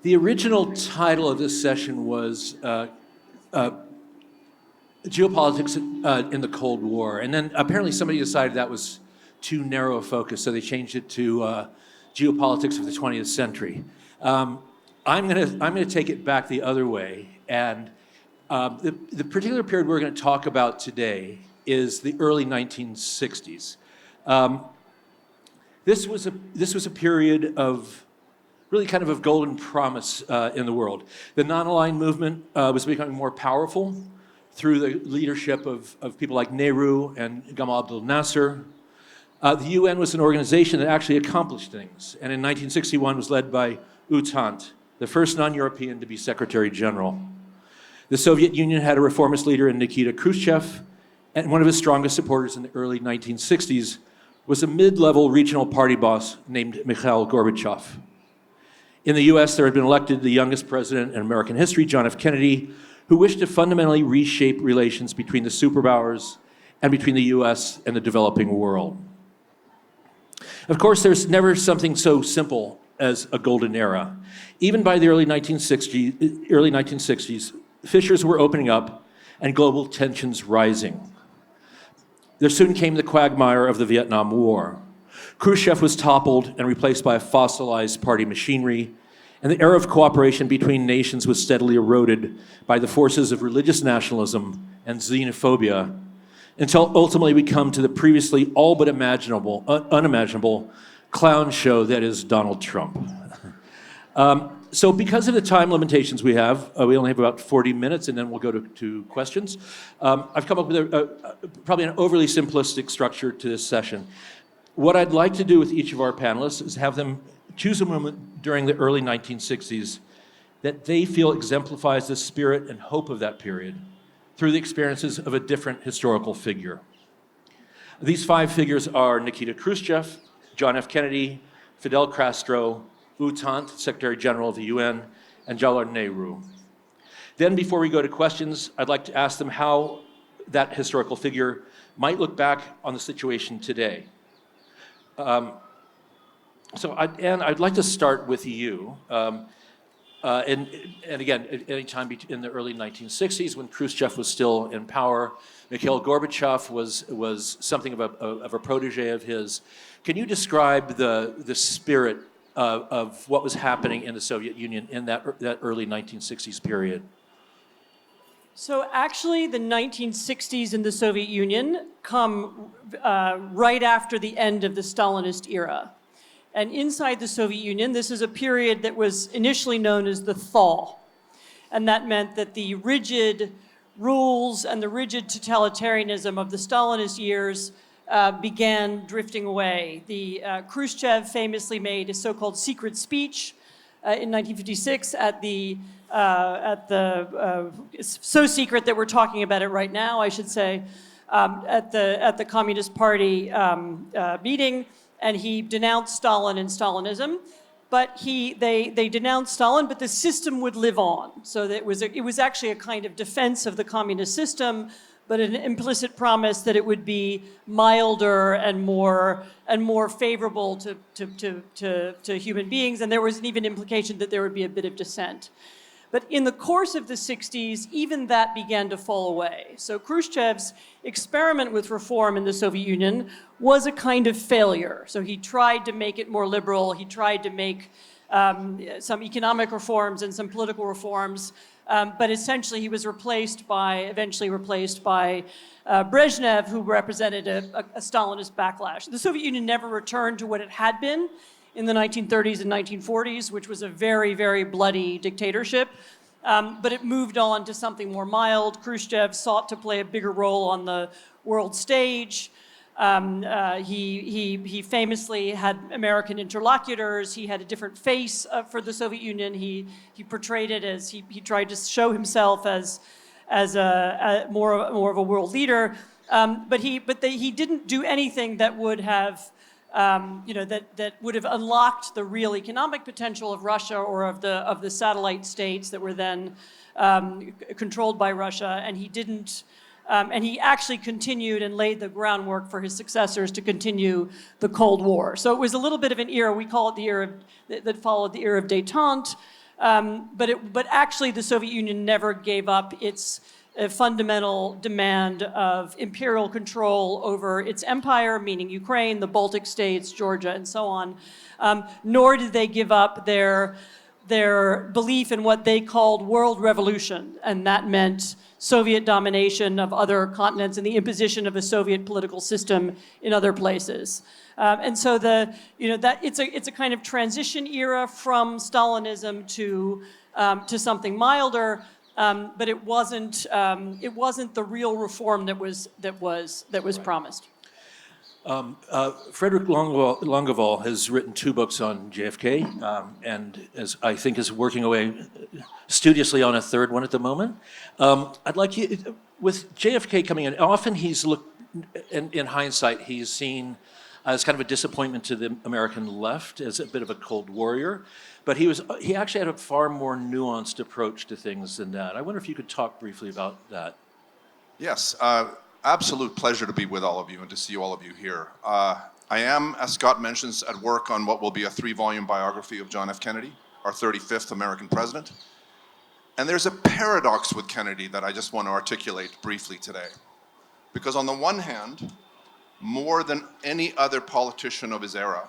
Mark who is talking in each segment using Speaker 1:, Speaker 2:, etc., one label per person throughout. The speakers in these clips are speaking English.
Speaker 1: The original title of this session was Geopolitics in the Cold War. And then apparently somebody decided that was too narrow a focus, so they changed it to Geopolitics of the 20th Century. I'm gonna take it back the other way. And the particular period we're gonna talk about today is the early 1960s. This was a period of really kind of golden promise in the world. The non-aligned movement was becoming more powerful through the leadership of people like Nehru and Gamal Abdel Nasser. The UN was an organization that actually accomplished things, and in 1961 was led by Thant, the first non-European to be Secretary General. The Soviet Union had a reformist leader in Nikita Khrushchev, and one of his strongest supporters in the early 1960s was a mid-level regional party boss named Mikhail Gorbachev. In the US, there had been elected the youngest president in American history, John F. Kennedy, who wished to fundamentally reshape relations between the superpowers and between the US and the developing world. Of course, there's never something so simple as a golden era. Even by the early 1960s, fissures were opening up and global tensions rising. There soon came the quagmire of the Vietnam War. Khrushchev was toppled and replaced by a fossilized party machinery, and the era of cooperation between nations was steadily eroded by the forces of religious nationalism and xenophobia, until ultimately we come to the previously all but unimaginable clown show that is Donald Trump. So because of the time limitations we have, we only have about 40 minutes and then we'll go to questions. I've come up with probably an overly simplistic structure to this session. What I'd like to do with each of our panelists is have them choose a moment during the early 1960s that they feel exemplifies the spirit and hope of that period through the experiences of a different historical figure. These five figures are Nikita Khrushchev, John F. Kennedy, Fidel Castro, Thant, Secretary General of the UN, and Jawaharlal Nehru. Then before we go to questions, I'd like to ask them how that historical figure might look back on the situation today. I'd like to start with you. And again, at any time in the early 1960s, when Khrushchev was still in power, Mikhail Gorbachev was something of a protege of his. Can you describe the spirit of what was happening in the Soviet Union in that early 1960s period?
Speaker 2: So actually, the 1960s in the Soviet Union come right after the end of the Stalinist era. And inside the Soviet Union, this is a period that was initially known as the thaw. And that meant that the rigid rules and the rigid totalitarianism of the Stalinist years began drifting away. Khrushchev famously made a so-called secret speech in 1956 so secret that we're talking about it right now, I should say, at the Communist Party meeting, and he denounced Stalin and Stalinism. But they denounced Stalin, but the system would live on. So that it was actually a kind of defense of the communist system, but an implicit promise that it would be milder and more favorable to human beings. And there was even implication that there would be a bit of dissent. But in the course of the 60s, even that began to fall away. So Khrushchev's experiment with reform in the Soviet Union was a kind of failure. So he tried to make it more liberal. He tried to make some economic reforms and some political reforms. But essentially, he was eventually replaced by Brezhnev, who represented a Stalinist backlash. The Soviet Union never returned to what it had been in the 1930s and 1940s, which was a very, very bloody dictatorship. But it moved on to something more mild. Khrushchev sought to play a bigger role on the world stage. He famously had American interlocutors. He had a different face for the Soviet Union. He portrayed it as he tried to show himself as a more of a world leader. But he didn't do anything that would have that would have unlocked the real economic potential of Russia or of the satellite states that were then controlled by Russia, and he didn't. And he actually continued and laid the groundwork for his successors to continue the Cold War. So it was a little bit of an era. We call it the era that followed the era of détente. But actually, the Soviet Union never gave up its fundamental demand of imperial control over its empire, meaning Ukraine, the Baltic states, Georgia, and so on. Nor did they give up their belief in what they called world revolution, and that meant Soviet domination of other continents and the imposition of a Soviet political system in other places. And so it's a kind of transition era from Stalinism to something milder, but it wasn't the real reform that was promised.
Speaker 1: Fredrik Logevall has written 2 books on JFK, and I think is working away studiously on a 3rd one at the moment. I'd like you, with JFK coming in, often he's looked, in hindsight, he's seen as kind of a disappointment to the American left, as a bit of a cold warrior, but he actually had a far more nuanced approach to things than that. I wonder if you could talk briefly about that.
Speaker 3: Yes. Absolute pleasure to be with all of you and to see all of you here. I am, as Scott mentions, at work on what will be a 3-volume biography of John F. Kennedy, our 35th American president. And there's a paradox with Kennedy that I just want to articulate briefly today. Because on the one hand, more than any other politician of his era,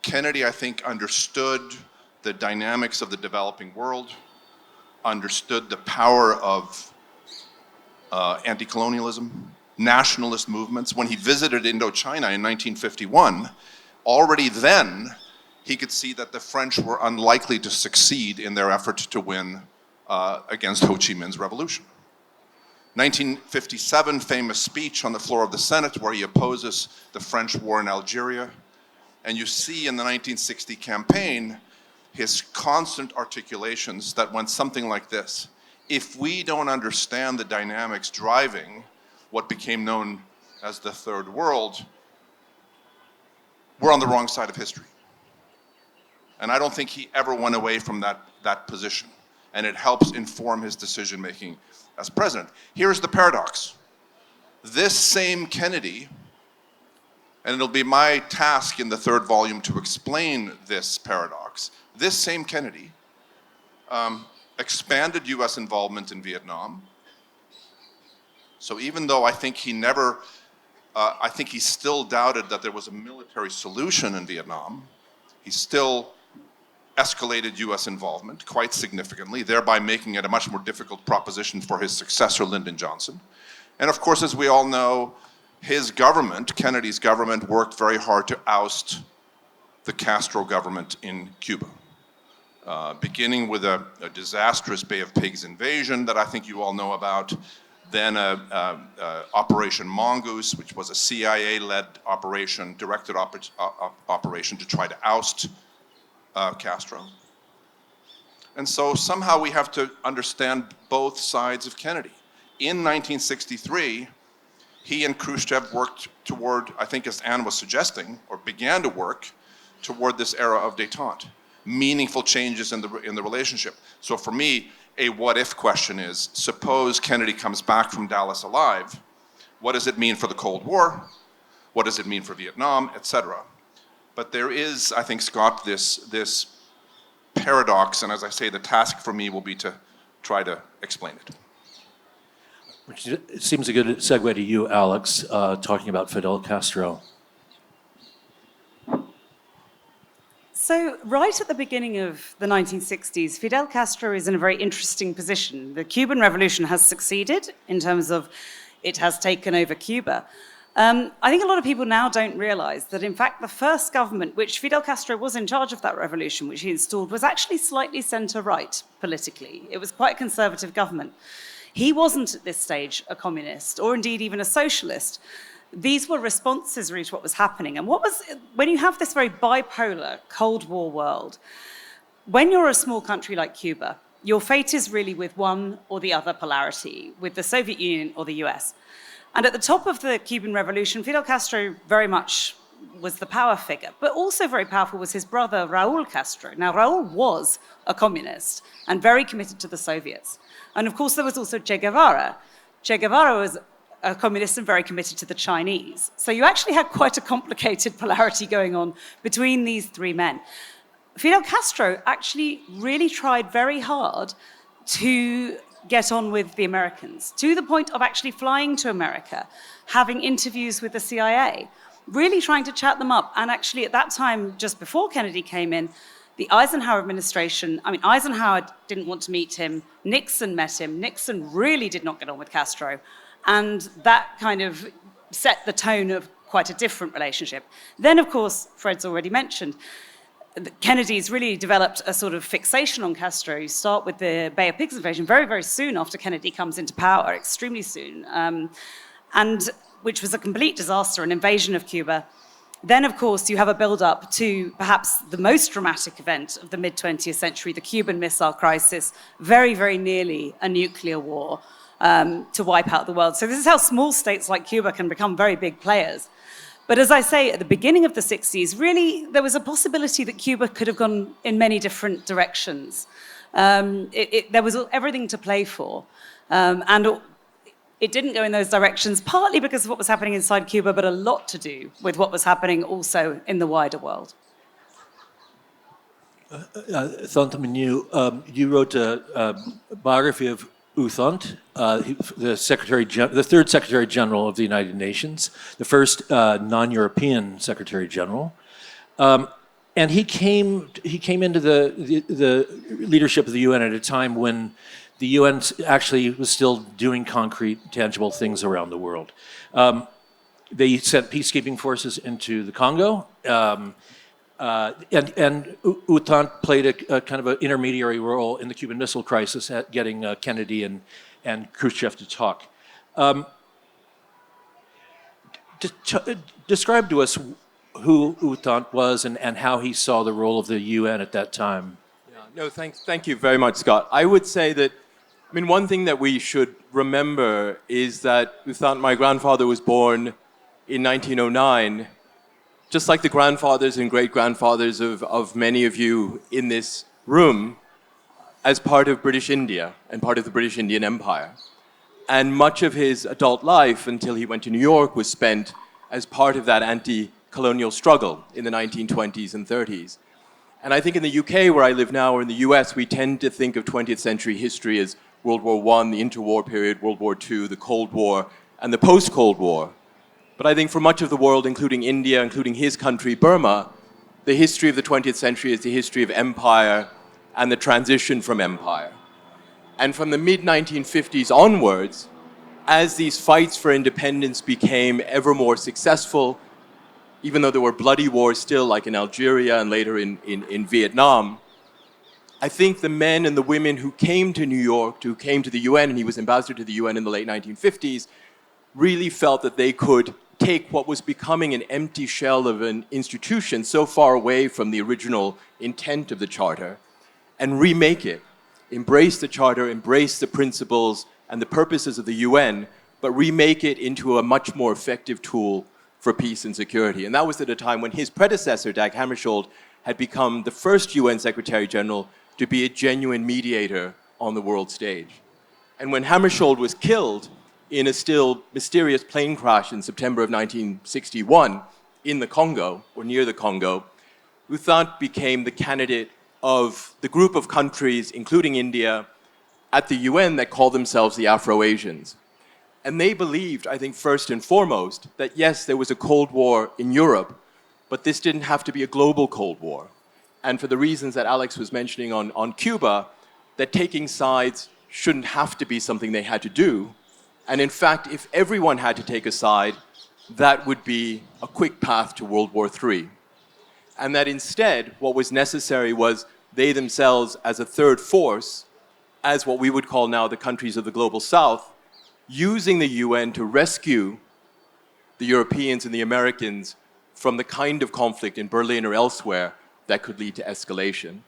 Speaker 3: Kennedy, I think, understood the dynamics of the developing world, understood the power of anti-colonialism, nationalist movements. When he visited Indochina in 1951, already then he could see that the French were unlikely to succeed in their effort to win against Ho Chi Minh's revolution. 1957 famous speech on the floor of the Senate where he opposes the French war in Algeria. And you see in the 1960 campaign his constant articulations that went something like this: if we don't understand the dynamics driving what became known as the Third World, we're on the wrong side of history. And I don't think he ever went away from that position. And it helps inform his decision-making as president. Here's the paradox. This same Kennedy, and it'll be my task in the 3rd volume to explain this paradox, this same Kennedy expanded US involvement in Vietnam. So even though I think he still doubted that there was a military solution in Vietnam, he still escalated US involvement quite significantly, thereby making it a much more difficult proposition for his successor, Lyndon Johnson. And of course, as we all know, his government, Kennedy's government, worked very hard to oust the Castro government in Cuba. Beginning with a disastrous Bay of Pigs invasion that I think you all know about, then Operation Mongoose, which was a CIA-led operation, directed operation to try to oust Castro. And so somehow we have to understand both sides of Kennedy. In 1963, he and Khrushchev worked toward, I think as Anne was suggesting, or began to work toward this era of détente. Meaningful changes in the relationship. So for me, a what-if question is, suppose Kennedy comes back from Dallas alive, what does it mean for the Cold War? What does it mean for Vietnam, etc.? But there is, I think, Scott, this paradox, and as I say, the task for me will be to try to explain it.
Speaker 1: Which seems a good segue to you, Alex, talking about Fidel Castro.
Speaker 4: So right at the beginning of the 1960s, Fidel Castro is in a very interesting position. The Cuban Revolution has succeeded in terms of it has taken over Cuba. I think a lot of people now don't realize that, in fact, the first government, which Fidel Castro was in charge of that revolution, which he installed, was actually slightly center-right politically. It was quite a conservative government. He wasn't at this stage a communist or indeed even a socialist. These were responses really to what was happening. And when you have this very bipolar Cold War world, when you're a small country like Cuba, your fate is really with one or the other polarity, with the Soviet Union or the US. And at the top of the Cuban Revolution, Fidel Castro very much was the power figure, but also very powerful was his brother, Raul Castro. Now, Raul was a communist and very committed to the Soviets. And of course, there was also Che Guevara. Che Guevara was a communist and very committed to the Chinese. So you actually had quite a complicated polarity going on between these three men. Fidel Castro actually really tried very hard to get on with the Americans, to the point of actually flying to America, having interviews with the CIA, really trying to chat them up. And actually at that time, just before Kennedy came in, the Eisenhower administration, Eisenhower didn't want to meet him, Nixon met him, Nixon really did not get on with Castro, and that kind of set the tone of quite a different relationship. Then, of course, Fred's already mentioned, Kennedy's really developed a sort of fixation on Castro. You start with the Bay of Pigs invasion very, very soon after Kennedy comes into power, extremely soon, and which was a complete disaster, an invasion of Cuba. Then, of course, you have a build-up to perhaps the most dramatic event of the mid-20th century, the Cuban Missile Crisis, very, very nearly a nuclear war to wipe out the world. So this is how small states like Cuba can become very big players. But as I say, at the beginning of the 60s, really, there was a possibility that Cuba could have gone in many different directions. There was everything to play for. And it didn't go in those directions, partly because of what was happening inside Cuba, but a lot to do with what was happening also in the wider world.
Speaker 1: Thant and UN, you wrote a biography of U Thant, the third Secretary General of the United Nations, the first non-European Secretary General, and he came into the leadership of the UN at a time when the UN actually was still doing concrete, tangible things around the world. They sent peacekeeping forces into the Congo, and U Thant played a kind of an intermediary role in the Cuban Missile Crisis at getting Kennedy and Khrushchev to talk. Describe to us who U Thant was and how he saw the role of the UN at that time.
Speaker 5: Yeah, no, thank you very much, Scott. I would say that, one thing that we should remember is that U Thant, my grandfather, was born in 1909, just like the grandfathers and great-grandfathers of many of you in this room, as part of British India and part of the British Indian Empire. And much of his adult life, until he went to New York, was spent as part of that anti-colonial struggle in the 1920s and 30s. And I think in the UK, where I live now, or in the US, we tend to think of 20th century history as World War I, the interwar period, World War II, the Cold War, and the post-Cold War. But I think for much of the world, including India, including his country, Burma, the history of the 20th century is the history of empire and the transition from empire. And from the mid-1950s onwards, as these fights for independence became ever more successful, even though there were bloody wars still, like in Algeria and later in Vietnam, I think the men and the women who came to New York, who came to the UN, and he was ambassador to the UN in the late 1950s, really felt that they could take what was becoming an empty shell of an institution so far away from the original intent of the Charter and remake it, embrace the Charter, embrace the principles and the purposes of the UN, but remake it into a much more effective tool for peace and security. And that was at a time when his predecessor, Dag Hammarskjöld, had become the first UN Secretary General to be a genuine mediator on the world stage. And when Hammarskjöld was killed in a still mysterious plane crash in September of 1961 in the Congo, or near the Congo, U Thant became the candidate of the group of countries, including India, at the UN that called themselves the Afro-Asians. And they believed, I think first and foremost, that yes, there was a Cold War in Europe, but this didn't have to be a global Cold War. And for the reasons that Alex was mentioning on Cuba, that taking sides shouldn't have to be something they had to do. And in fact, if everyone had to take a side, that would be a quick path to World War III. And that instead, what was necessary was they themselves, as a third force, as what we would call now the countries of the Global South, using the UN to rescue the Europeans and the Americans from the kind of conflict in Berlin or elsewhere that could lead to escalation.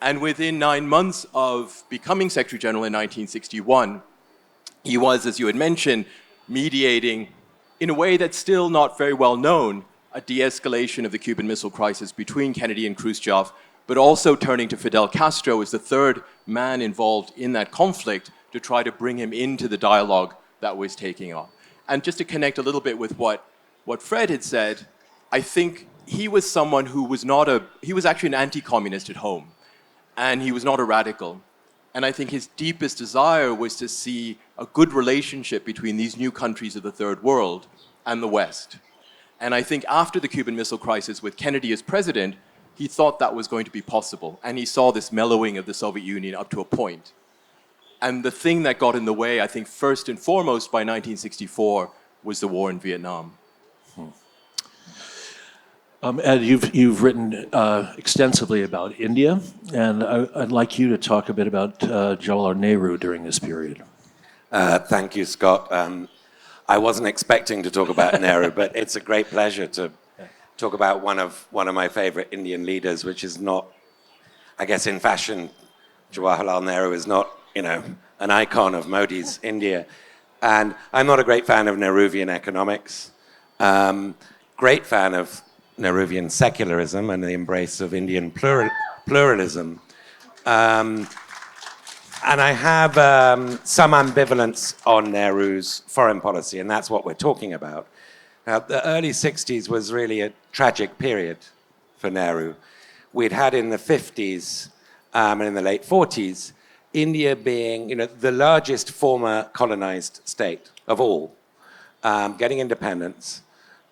Speaker 5: And within 9 months of becoming Secretary General in 1961, he was, as you had mentioned, mediating, in a way that's still not very well known, a de-escalation of the Cuban Missile Crisis between Kennedy and Khrushchev, but also turning to Fidel Castro as the third man involved in that conflict to try to bring him into the dialogue that was taking off. And just to connect a little bit with what Fred had said, I think he was someone who was he was actually an anti-communist at home, and he was not a radical. And I think his deepest desire was to see a good relationship between these new countries of the Third World and the West. And I think after the Cuban Missile Crisis, with Kennedy as president, he thought that was going to be possible. And he saw this mellowing of the Soviet Union up to a point. And the thing that got in the way, I think, first and foremost by 1964, was the war in Vietnam.
Speaker 1: Ed, you've written extensively about India, and I'd like you to talk a bit about Jawaharlal Nehru during this period.
Speaker 6: Thank you, Scott. I wasn't expecting to talk about Nehru, but it's a great pleasure to talk about one of my favorite Indian leaders, which is not, I guess, in fashion. Jawaharlal Nehru is not, an icon of Modi's India. And I'm not a great fan of Nehruvian economics. Great fan of Nehruvian secularism and the embrace of Indian pluralism. And I have some ambivalence on Nehru's foreign policy, and that's what we're talking about. Now, the early 60s was really a tragic period for Nehru. We'd had in the 50s and in the late 40s, India being the largest former colonized state of all, getting independence,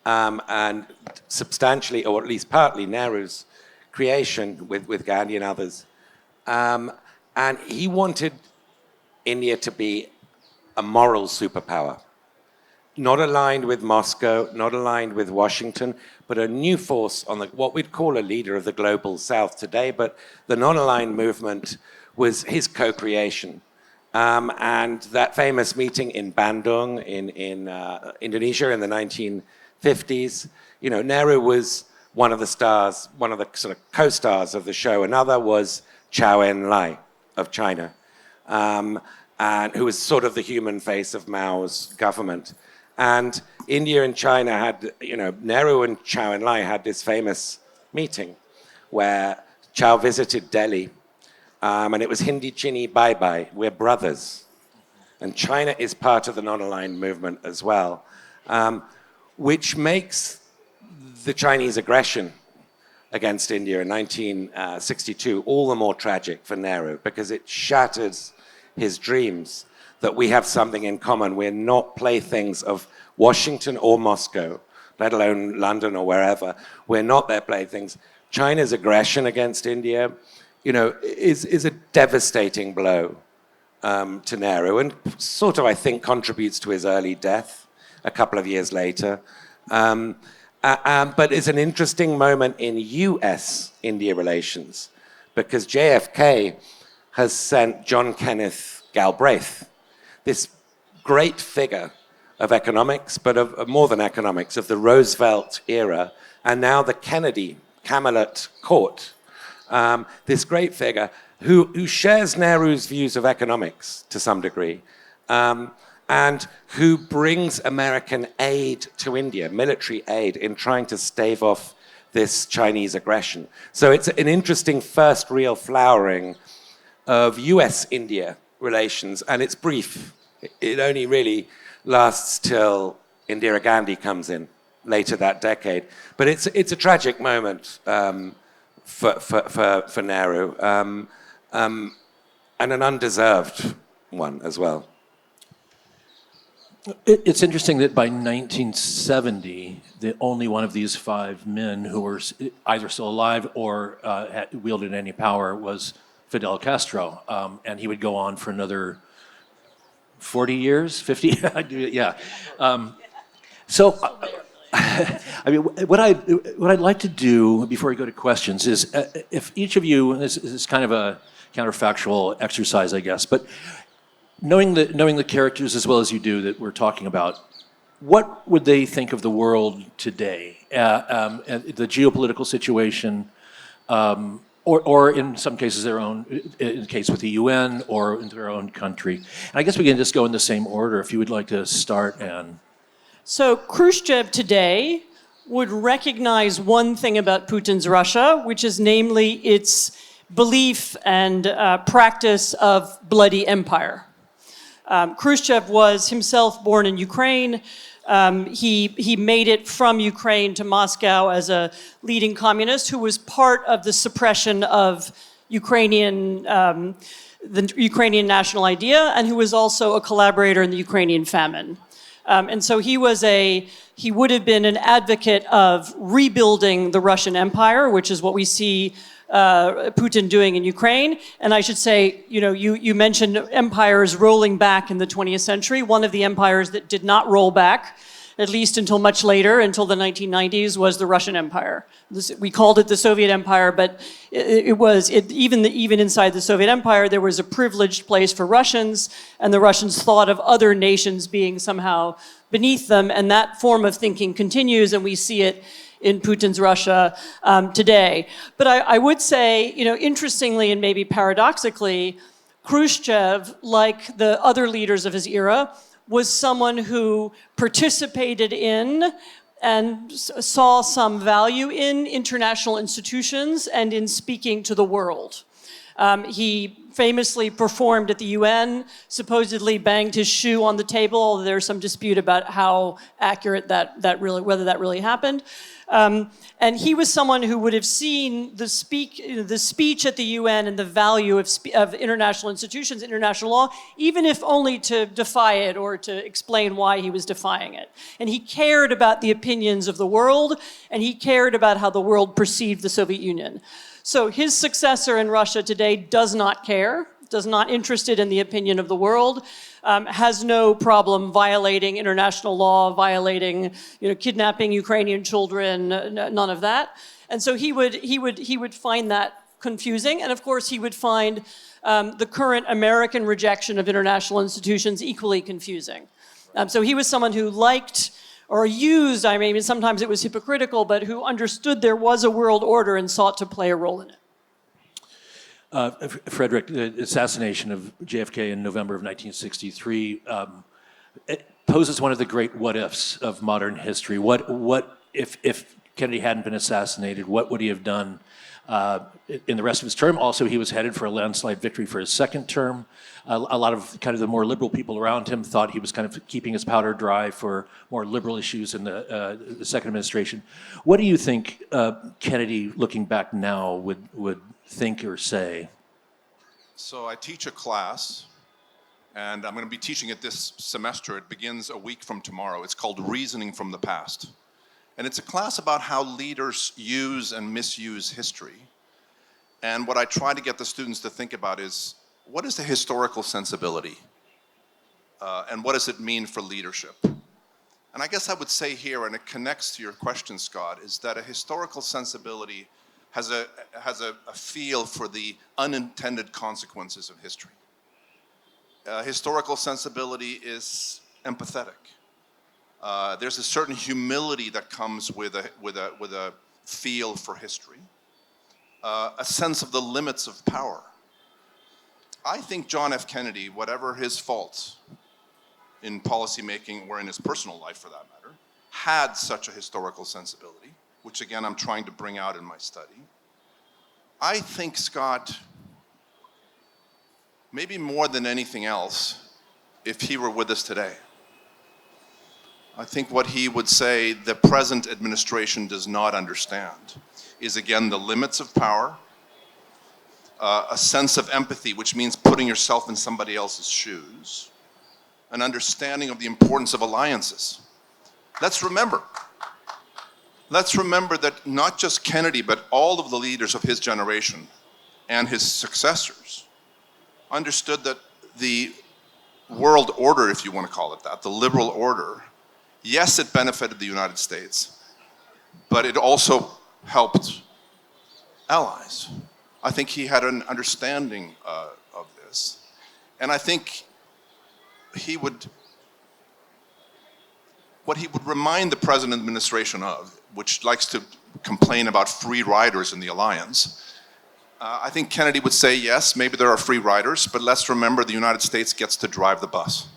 Speaker 6: and substantially, or at least partly, Nehru's creation with Gandhi and others. And he wanted India to be a moral superpower, not aligned with Moscow, not aligned with Washington, but a new force on what we'd call a leader of the global South today. But the non-aligned movement was his co-creation. And that famous meeting in Bandung in Indonesia in the 1950s, Nehru was one of the stars, one of the sort of co-stars of the show. Another was Zhou Enlai of China, and who was sort of the human face of Mao's government. And India and China had, Nehru and Zhou Enlai had this famous meeting where Zhou visited Delhi, and it was Hindi Chini bye bye, we're brothers. And China is part of the non-aligned movement as well, which makes the Chinese aggression against India in 1962 all the more tragic for Nehru, because it shatters his dreams that we have something in common. We're not playthings of Washington or Moscow, let alone London or wherever. We're not their playthings. China's aggression against India, is a devastating blow to Nehru, and sort of, I think, contributes to his early death a couple of years later. But it's an interesting moment in US-India relations, because JFK has sent John Kenneth Galbraith, this great figure of economics, but of more than economics, of the Roosevelt era, and now the Kennedy Camelot court. This great figure who shares Nehru's views of economics to some degree, and who brings American aid to India, military aid, in trying to stave off this Chinese aggression. So it's an interesting first real flowering of US-India relations, and it's brief. It only really lasts till Indira Gandhi comes in later that decade. But it's a tragic moment for Nehru, and an undeserved one as well.
Speaker 1: It's interesting that by 1970, the only one of these five men who were either still alive or wielded any power was Fidel Castro, and he would go on for another 40 years, 50, yeah. I mean, what I'd like to do before we go to questions is, if each of you, this is kind of a counterfactual exercise, I guess, but knowing the characters as well as you do that we're talking about, what would they think of the world today, the geopolitical situation, or in some cases their own, in the case with the UN or in their own country? And I guess we can just go in the same order if you would like to start, Anne.
Speaker 2: So Khrushchev today would recognize one thing about Putin's Russia, which is namely its belief and practice of bloody empire. Khrushchev was himself born in Ukraine, He made it from Ukraine to Moscow as a leading communist who was part of the suppression of the Ukrainian national idea, and who was also a collaborator in the Ukrainian famine. And so he would have been an advocate of rebuilding the Russian Empire, which is what we see Putin doing in Ukraine. And I should say, you mentioned empires rolling back in the 20th century. One of the empires that did not roll back, at least until much later, until the 1990s, was the Russian Empire. We called it the Soviet Empire, but even inside the Soviet Empire, there was a privileged place for Russians, and the Russians thought of other nations being somehow beneath them, and that form of thinking continues, and we see it in Putin's Russia today. But I would say, interestingly and maybe paradoxically, Khrushchev, like the other leaders of his era, was someone who participated in and saw some value in international institutions and in speaking to the world. He famously performed at the UN, supposedly banged his shoe on the table, although there's some dispute about how accurate whether that really happened. And he was someone who would have seen the speech at the UN and the value of international institutions, international law, even if only to defy it or to explain why he was defying it. And he cared about the opinions of the world, and he cared about how the world perceived the Soviet Union. So his successor in Russia today does not care, does not interested in the opinion of the world, has no problem violating international law, violating, kidnapping Ukrainian children, none of that. And so he would find that confusing, and of course he would find the current American rejection of international institutions equally confusing. So he was someone who liked or used, sometimes it was hypocritical, but who understood there was a world order and sought to play a role in it.
Speaker 1: Fredrik, the assassination of JFK in November of 1963 it poses one of the great what-ifs of modern history. What if Kennedy hadn't been assassinated, what would he have done in the rest of his term? Also, he was headed for a landslide victory for his second term. A lot of kind of the more liberal people around him thought he was kind of keeping his powder dry for more liberal issues in the second administration. What do you think Kennedy, looking back now, would think or say?
Speaker 3: So I teach a class, and I'm going to be teaching it this semester. It begins a week from tomorrow. It's called Reasoning from the Past. And it's a class about how leaders use and misuse history. And what I try to get the students to think about is, what is the historical sensibility? And what does it mean for leadership? And I guess I would say here, and it connects to your question, Scott, is that a historical sensibility has a feel for the unintended consequences of history. Historical sensibility is empathetic. There's a certain humility that comes with a feel for history, a sense of the limits of power. I think John F. Kennedy, whatever his faults in policymaking or in his personal life for that matter, had such a historical sensibility, which again I'm trying to bring out in my study. I think, Scott, maybe more than anything else, if he were with us today, I think what he would say the present administration does not understand is, again, the limits of power, a sense of empathy, which means putting yourself in somebody else's shoes, an understanding of the importance of alliances. Let's remember that not just Kennedy, but all of the leaders of his generation and his successors understood that the world order, if you want to call it that, the liberal order, yes, it benefited the United States, but it also helped allies. I think he had an understanding of this. And I think what he would remind the present administration of, which likes to complain about free riders in the alliance, I think Kennedy would say, yes, maybe there are free riders, but let's remember the United States gets to drive the bus.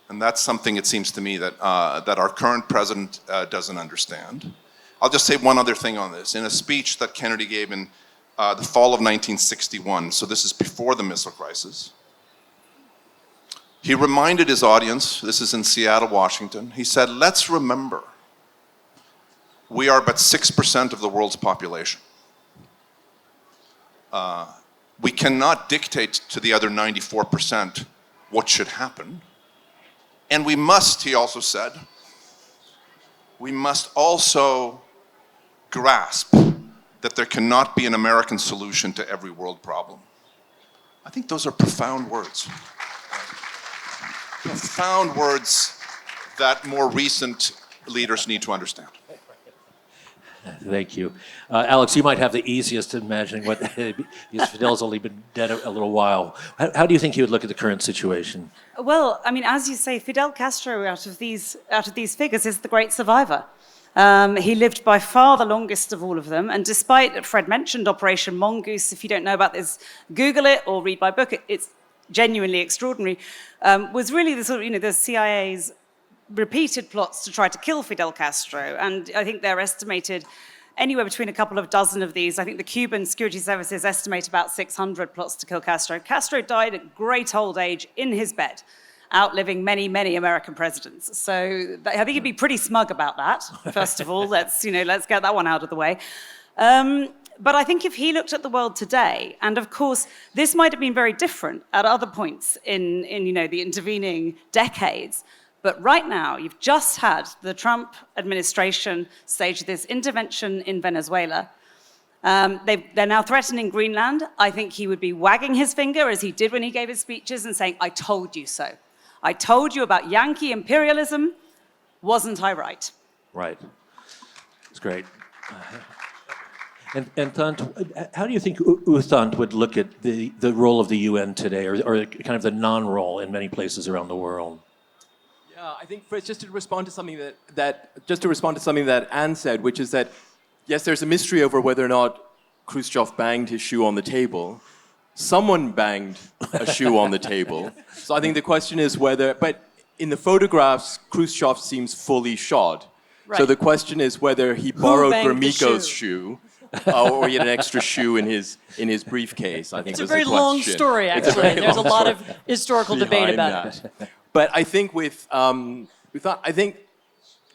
Speaker 3: And that's something, it seems to me, that our current president doesn't understand. I'll just say one other thing on this. In a speech that Kennedy gave in the fall of 1961, so this is before the missile crisis, He reminded his audience, this is in Seattle, Washington, he said, let's remember, we are but 6% of the world's population. We cannot dictate to the other 94% what should happen. And we must, he also said, we must also grasp that there cannot be an American solution to every world problem. I think those are profound words. Profound words that more recent leaders need to understand.
Speaker 1: Thank you. Alex, you might have the easiest imagining what, because Fidel's only been dead a little while. How do you think he would look at the current situation?
Speaker 4: Well, I mean, as you say, Fidel Castro, out of these figures, is the great survivor. He lived by far the longest of all of them, and despite, Fred mentioned Operation Mongoose, if you don't know about this, Google it or read my book, it's genuinely extraordinary, was really the sort of, the CIA's repeated plots to try to kill Fidel Castro, and I think they're estimated anywhere between a couple of dozen of these. I think the Cuban security services estimate about 600 plots to kill Castro. Castro died at great old age in his bed, outliving many, many American presidents. So I think he'd be pretty smug about that, first of all. Let's get that one out of the way. But I think if he looked at the world today, and of course, this might have been very different at other points in the intervening decades, but right now, you've just had the Trump administration stage this intervention in Venezuela. They're now threatening Greenland. I think he would be wagging his finger, as he did when he gave his speeches, and saying, I told you so. I told you about Yankee imperialism. Wasn't I right?
Speaker 1: Right. It's great. And Thant, how do you think Thant would look at the role of the UN today, or kind of the non-role in many places around the world?
Speaker 5: I think first, just to respond to something that Anne said, which is that yes, there's a mystery over whether or not Khrushchev banged his shoe on the table. Someone banged a shoe on the table. So I think the question is whether, but in the photographs, Khrushchev seems fully shod.
Speaker 2: Right.
Speaker 5: So the question is whether he borrowed
Speaker 2: banged the
Speaker 5: Gromyko's shoe, or he had an extra shoe in his briefcase. I think
Speaker 2: It's a very long story, actually. There's a lot of historical debate about it.
Speaker 5: But I think I think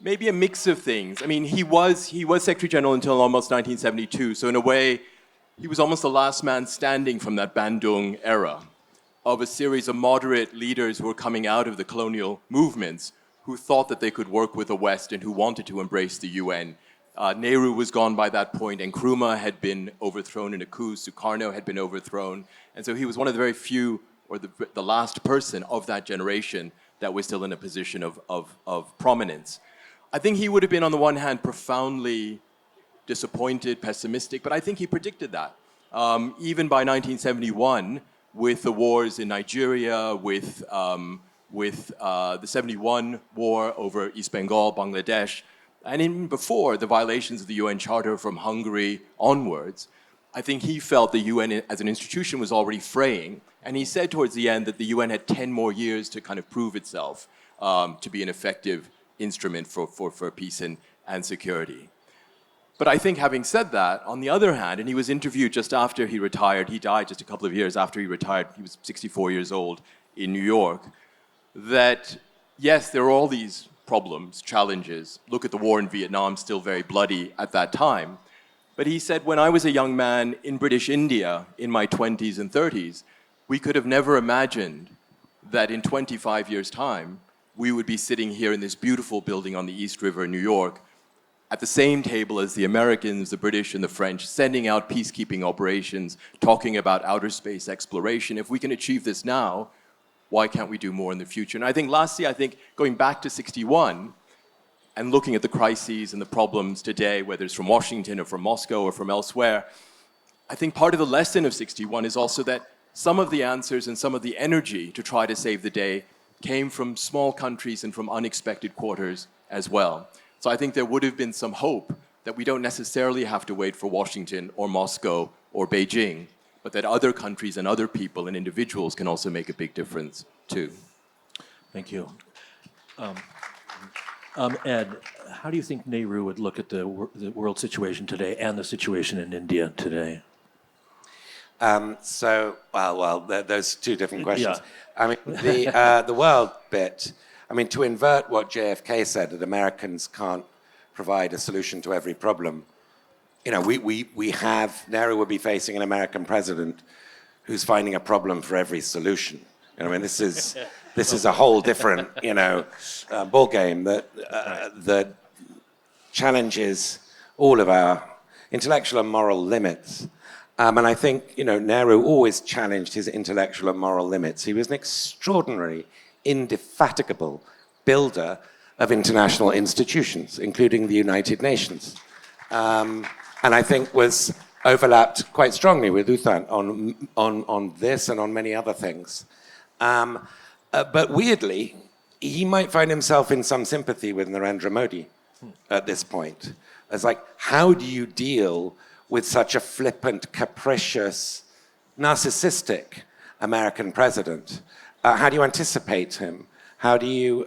Speaker 5: maybe a mix of things. I mean, he was Secretary General until almost 1972. So in a way, he was almost the last man standing from that Bandung era of a series of moderate leaders who were coming out of the colonial movements, who thought that they could work with the West and who wanted to embrace the UN. Nehru was gone by that point, and Nkrumah had been overthrown in a coup. Sukarno had been overthrown. And so he was one of the very few, or the last person of that generation that was still in a position of prominence. I think he would have been, on the one hand, profoundly disappointed, pessimistic, but I think he predicted that. Even by 1971, with the wars in Nigeria, with the 71 war over East Bengal, Bangladesh, and even before the violations of the UN Charter from Hungary onwards, I think he felt the UN as an institution was already fraying. And he said towards the end that the UN had 10 more years to kind of prove itself to be an effective instrument for peace and security. But I think having said that, on the other hand, and he was interviewed just after he retired, he died just a couple of years after he retired, he was 64 years old in New York, that yes, there are all these problems, challenges. Look at the war in Vietnam, still very bloody at that time. But he said, when I was a young man in British India in my 20s and 30s, we could have never imagined that in 25 years' time, we would be sitting here in this beautiful building on the East River in New York, at the same table as the Americans, the British, and the French, sending out peacekeeping operations, talking about outer space exploration. If we can achieve this now, why can't we do more in the future? And I think lastly, going back to 61, and looking at the crises and the problems today, whether it's from Washington or from Moscow or from elsewhere, I think part of the lesson of 61 is also that some of the answers and some of the energy to try to save the day came from small countries and from unexpected quarters as well. So I think there would have been some hope that we don't necessarily have to wait for Washington or Moscow or Beijing, but that other countries and other people and individuals can also make a big difference too.
Speaker 1: Thank you. Ed, how do you think Nehru would look at the world situation today and the situation in India today?
Speaker 6: Those two different questions.
Speaker 1: Yeah.
Speaker 6: I mean, the world bit, I mean, to invert what JFK said, that Americans can't provide a solution to every problem, you know, we have, Nehru would be facing an American president who's finding a problem for every solution. You know, I mean, this is a whole different, you know, ball game that challenges all of our intellectual and moral limits. And I think, you know, Nehru always challenged his intellectual and moral limits. He was an extraordinary, indefatigable builder of international institutions, including the United Nations. And I think was overlapped quite strongly with U Thant on this and on many other things. But weirdly, he might find himself in some sympathy with Narendra Modi at this point. It's like, how do you deal with such a flippant, capricious, narcissistic American president? How do you anticipate him? How do you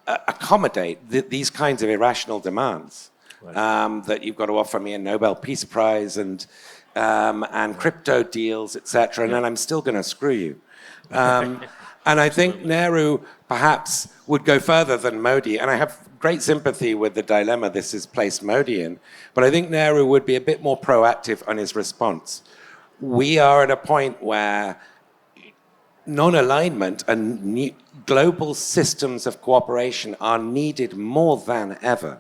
Speaker 6: accommodate these kinds of irrational demands? Right. That you've got to offer me a Nobel Peace Prize and crypto deals, etc., and then I'm still going to screw you. And I think Nehru perhaps would go further than Modi, and I have great sympathy with the dilemma this has placed Modi in, but I think Nehru would be a bit more proactive on his response. We are at a point where non-alignment and global systems of cooperation are needed more than ever.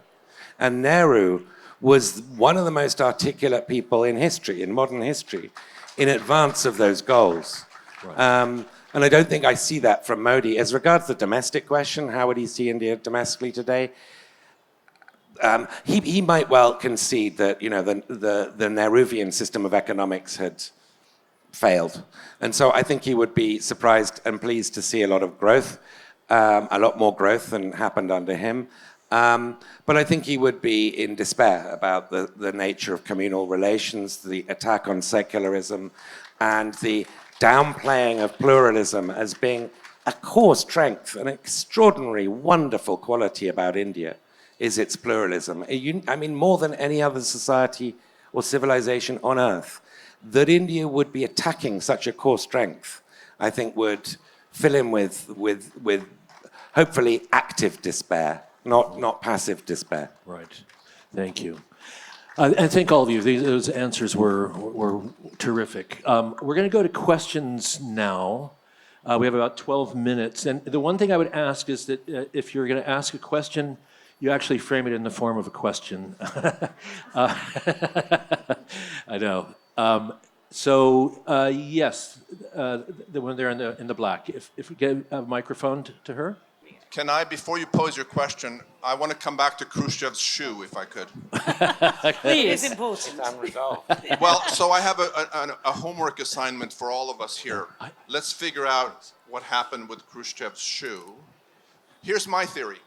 Speaker 6: And Nehru was one of the most articulate people in history, in modern history, in advance of those goals. Right. And I don't think I see that from Modi. As regards the domestic question, how would he see India domestically today? He might well concede that, you know, the Nehruvian system of economics had failed. And so I think he would be surprised and pleased to see a lot of growth, a lot more growth than happened under him. But I think he would be in despair about the nature of communal relations, the attack on secularism, and the downplaying of pluralism as being a core strength, an extraordinary, wonderful quality about India is its pluralism. I mean, more than any other society or civilization on earth, that India would be attacking such a core strength, I think would fill him with hopefully active despair. Not passive despair.
Speaker 1: Right. Thank you. And thank all of you. Those answers were terrific. We're going to go to questions now. We have about 12 minutes. And the one thing I would ask is that if you're going to ask a question, you actually frame it in the form of a question. I know. Yes, the one there in the black. If we get a microphone to her.
Speaker 3: Can I, before you pose your question, I want to come back to Khrushchev's shoe, if I could.
Speaker 2: Please.
Speaker 4: It's important.
Speaker 6: It's unresolved.
Speaker 3: Well, so I have a homework assignment for all of us here. Let's figure out what happened with Khrushchev's shoe. Here's my theory,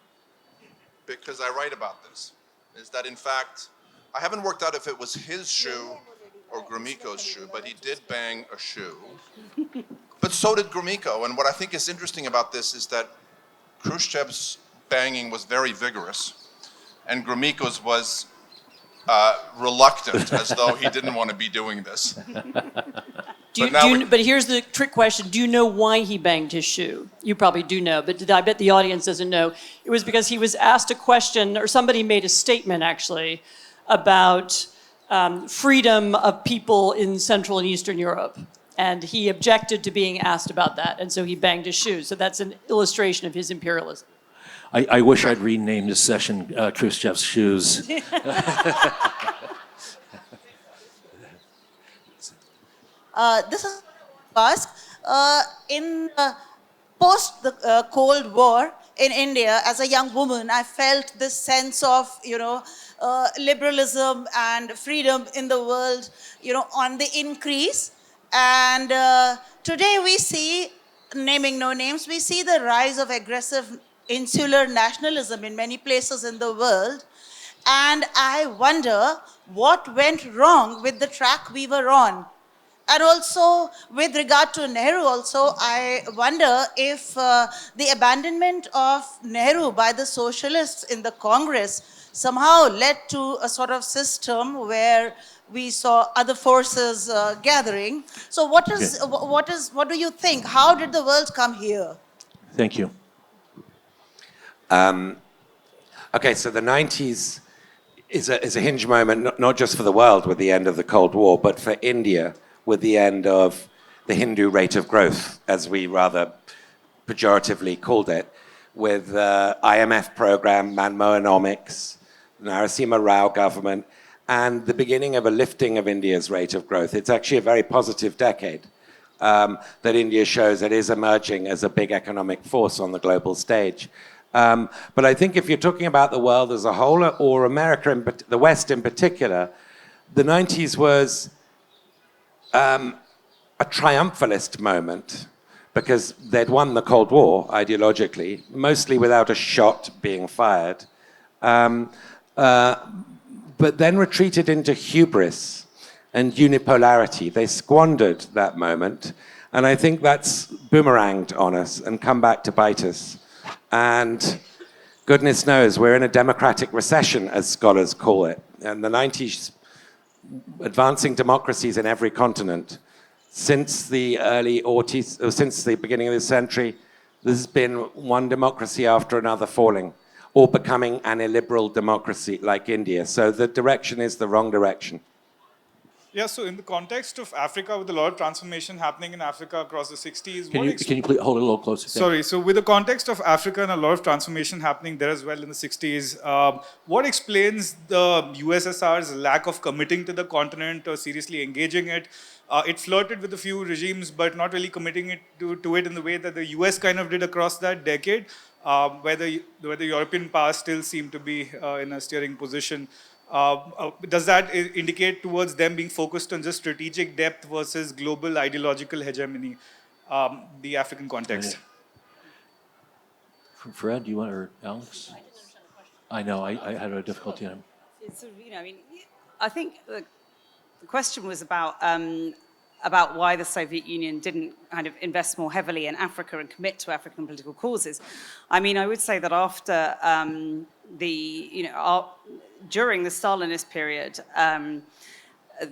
Speaker 3: because I write about this, is that in fact, I haven't worked out if it was his shoe or Gromyko's shoe, but he did bang a shoe. But so did Gromyko, and what I think is interesting about this is that Khrushchev's banging was very vigorous, and Gromyko's was reluctant, as though he didn't want to be doing this.
Speaker 2: But here's the trick question. Do you know why he banged his shoe? You probably do know, but I bet the audience doesn't know. It was because he was asked a question, or somebody made a statement, actually, about freedom of people in Central and Eastern Europe. And he objected to being asked about that, and so he banged his shoe. So that's an illustration of his imperialism.
Speaker 1: I wish I'd renamed this session Khrushchev's Shoes.
Speaker 7: This is ask. In post the Cold War in India, as a young woman, I felt this sense of, liberalism and freedom in the world, on the increase. And today we see, naming no names, we see the rise of aggressive insular nationalism in many places in the world. And I wonder what went wrong with the track we were on. And also, with regard to Nehru also, I wonder if the abandonment of Nehru by the socialists in the Congress somehow led to a sort of system where we saw other forces gathering. So what do you think? How did the world come here?
Speaker 1: Thank you.
Speaker 6: Okay, so the 90s is a hinge moment, not just for the world with the end of the Cold War, but for India with the end of the Hindu rate of growth, as we rather pejoratively called it, with IMF program, Manmohanomics, Narasimha Rao government, and the beginning of a lifting of India's rate of growth. It's actually a very positive decade that India shows it is emerging as a big economic force on the global stage. But I think if you're talking about the world as a whole, or America, the West in particular, the 90s was a triumphalist moment because they'd won the Cold War ideologically, mostly without a shot being fired, but then retreated into hubris and unipolarity. They squandered that moment, and I think that's boomeranged on us and come back to bite us. And goodness knows, we're in a democratic recession, as scholars call it. And the 90s, advancing democracies in every continent. Since the early 80s, or since the beginning of the century, there's been one democracy after another falling, or becoming an illiberal democracy like India. So the direction is the wrong direction.
Speaker 8: Yeah, so in the context of Africa, with a lot of transformation happening in Africa across the 60s,
Speaker 1: Can you please hold it a little closer?
Speaker 8: Sorry, so with the context of Africa and a lot of transformation happening there as well in the 60s, what explains the USSR's lack of committing to the continent or seriously engaging it? It flirted with a few regimes, but not really committing it to it in the way that the US kind of did across that decade, where the European powers still seem to be in a steering position. Does that indicate towards them being focused on just strategic depth versus global ideological hegemony, the African context?
Speaker 1: Fred, do you want, or Alex? I know, I had a difficulty on him.
Speaker 4: I think the question was about why the Soviet Union didn't kind of invest more heavily in Africa and commit to African political causes. I mean, I would say that after during the Stalinist period,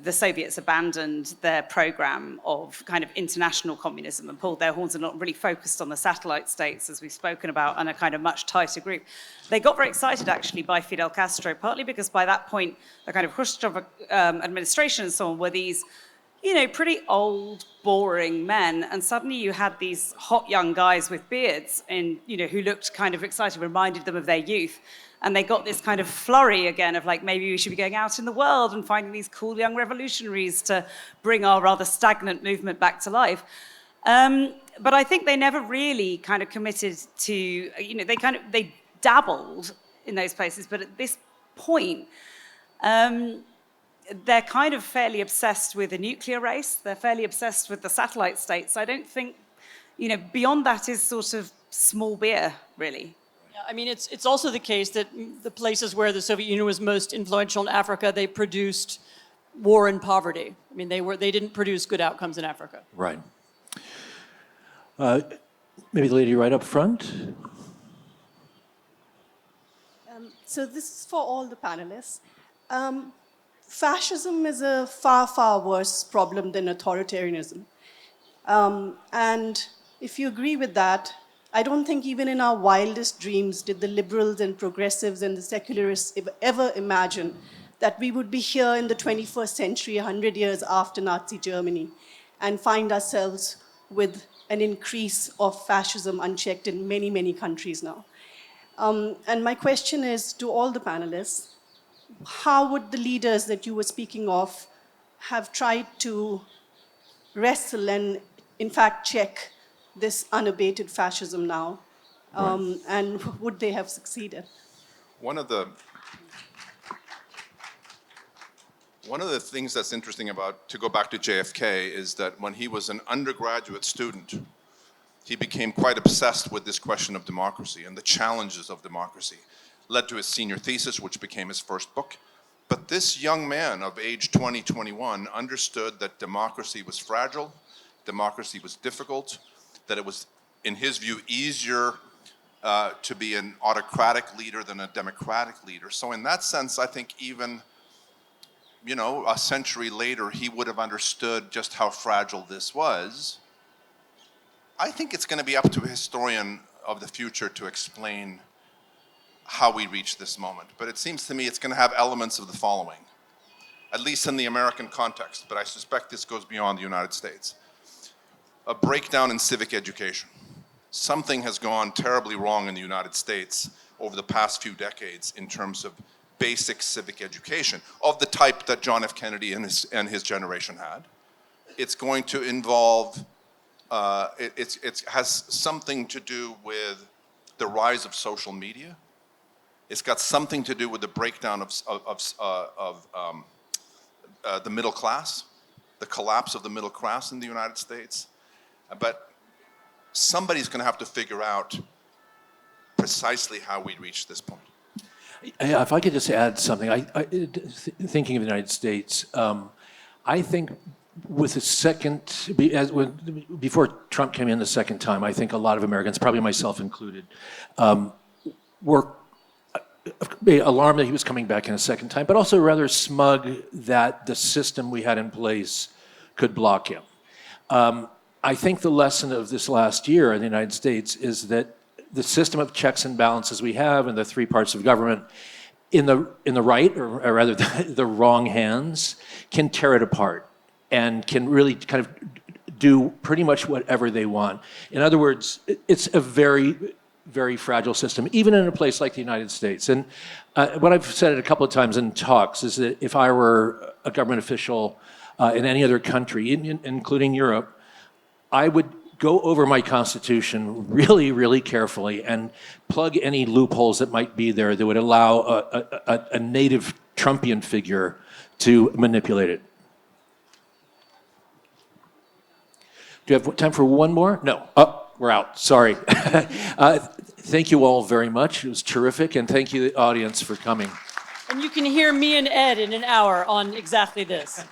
Speaker 4: the Soviets abandoned their program of kind of international communism and pulled their horns and not really focused on the satellite states, as we've spoken about, and a kind of much tighter group. They got very excited, actually, by Fidel Castro, partly because by that point, the kind of Khrushchev administration and so on were these, pretty old, boring men, and suddenly you had these hot young guys with beards and, who looked kind of excited, reminded them of their youth. And they got this kind of flurry again of like, maybe we should be going out in the world and finding these cool young revolutionaries to bring our rather stagnant movement back to life. But I think they never really kind of committed to, they dabbled in those places, but at this point, they're kind of fairly obsessed with the nuclear race. They're fairly obsessed with the satellite states. I don't think, beyond that is sort of small beer, really.
Speaker 2: I mean, it's also the case that the places where the Soviet Union was most influential in Africa, they produced war and poverty. I mean, they didn't produce good outcomes in Africa.
Speaker 1: Right. Maybe the lady right up front.
Speaker 9: So this is for all the panelists. Fascism is a far, far worse problem than authoritarianism. And if you agree with that, I don't think even in our wildest dreams did the liberals and progressives and the secularists ever imagine that we would be here in the 21st century, 100 years after Nazi Germany, and find ourselves with an increase of fascism unchecked in many, many countries now. And my question is to all the panelists, how would the leaders that you were speaking of have tried to wrestle and, in fact, check this unabated fascism now?
Speaker 1: Right.
Speaker 9: And would they have succeeded?
Speaker 3: One of the things that's interesting about, to go back to JFK, is that when he was an undergraduate student, he became quite obsessed with this question of democracy and the challenges of democracy. Led to his senior thesis, which became his first book. But this young man of age 20, 21 understood that democracy was fragile, democracy was difficult, that it was, in his view, easier to be an autocratic leader than a democratic leader. So in that sense, I think even a century later, he would have understood just how fragile this was. I think it's going to be up to a historian of the future to explain how we reached this moment. But it seems to me it's going to have elements of the following, at least in the American context, but I suspect this goes beyond the United States. A breakdown in civic education. Something has gone terribly wrong in the United States over the past few decades in terms of basic civic education of the type that John F. Kennedy and his generation had. It's going to involve, it has something to do with the rise of social media. It's got something to do with the breakdown of the middle class, the collapse of the middle class in the United States. But somebody's going to have to figure out precisely how we reached this point.
Speaker 1: Yeah, if I could just add something, thinking of the United States, I think with the before Trump came in the second time, I think a lot of Americans, probably myself included, were alarmed that he was coming back in a second time, but also rather smug that the system we had in place could block him. I think the lesson of this last year in the United States is that the system of checks and balances we have in the three parts of government in the right, or rather the wrong hands, can tear it apart and can really kind of do pretty much whatever they want. In other words, it's a very, very fragile system, even in a place like the United States. And what I've said it a couple of times in talks is that if I were a government official in any other country, including Europe, I would go over my constitution really, really carefully and plug any loopholes that might be there that would allow a native Trumpian figure to manipulate it. Do you have time for one more? No. Oh, we're out. Sorry. Thank you all very much. It was terrific. And thank you, the audience, for coming.
Speaker 2: And you can hear me and Ed in an hour on exactly this.